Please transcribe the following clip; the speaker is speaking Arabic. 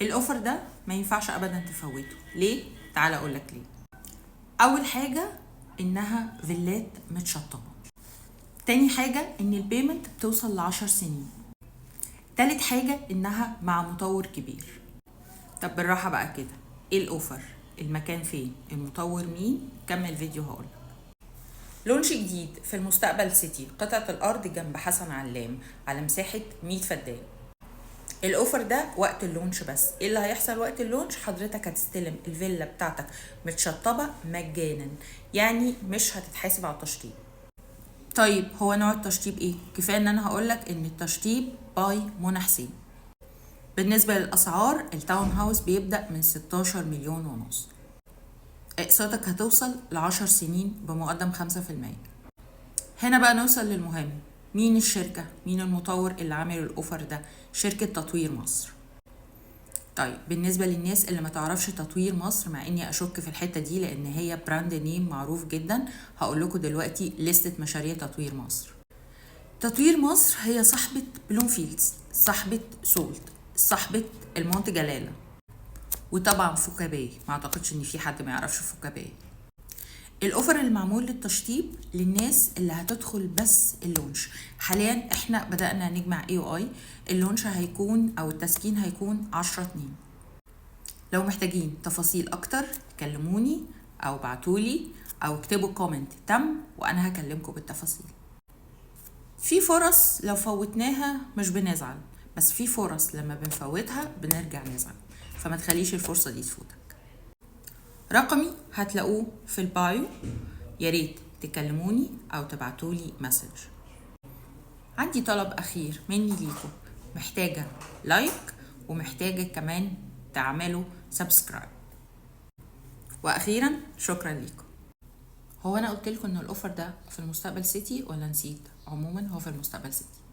الاوفر ده ما ينفعش ابدا تفوته. ليه؟ تعال اقول لك ليه. اول حاجه انها فيلات متشطبه. تاني حاجه ان البيمنت بتوصل ل10 سنين. تالت حاجه انها مع مطور كبير. طب بالراحه بقى كده، ايه الاوفر؟ المكان فين؟ المطور مين؟ كمل فيديو هقولك. لونش جديد في المستقبل سيتي، قطعة الأرض جنب حسن علام على مساحة 100 فدان. الأوفر ده وقت اللونش بس. ايه اللي هيحصل وقت اللونش؟ حضرتك هتستلم الفيلا بتاعتك متشطبة مجانا، يعني مش هتتحاسب على التشطيب. طيب هو نوع التشطيب ايه؟ كفاية ان انا هقولك ان التشطيب باي منى حسين. بالنسبة للأسعار، التاون هاوس بيبدأ من 16 مليون ونص. اقساطك هتوصل ل10 سنين بمقدم 5%. هنا بقى نوصل للمهم، مين الشركة؟ مين المطور اللي عامل الأوفر ده؟ شركة تطوير مصر. طيب بالنسبة للناس اللي ما تعرفش تطوير مصر، مع اني اشك في الحتة دي لان هي براند نيم معروف جدا، هقول لكم دلوقتي لستة مشاريع تطوير مصر. تطوير مصر هي صاحبة بلومفيلدز، صاحبة سولت، صاحبة المونت جلالة، وطبعا فوكابي. ما اعتقدش ان في حد ما يعرفش فوكابي. الاوفر اللي معمول للتشطيب للناس اللي هتدخل بس اللونش. حاليا احنا بدأنا نجمع AOI. اللونش هيكون او التسكين هيكون 10/2. لو محتاجين تفاصيل اكتر كلموني او بعتولي او اكتبوا كومنت تم وانا هكلمكم بالتفاصيل. في فرص لو فوتناها مش بنزعل، بس في فرص لما بنفوتها بنرجع نزعل، فما تخليش الفرصة دي تفوتك. رقمي هتلاقوه في البايو، ياريت تكلموني او تبعتولي مسج. عندي طلب اخير مني ليكم، محتاجة لايك ومحتاجة كمان تعملوا سبسكرايب. واخيرا شكرا ليكم. هو انا قلت لكم ان الاوفر ده في المستقبل سيتي ولا نسيت؟ عموما هو في المستقبل سيتي.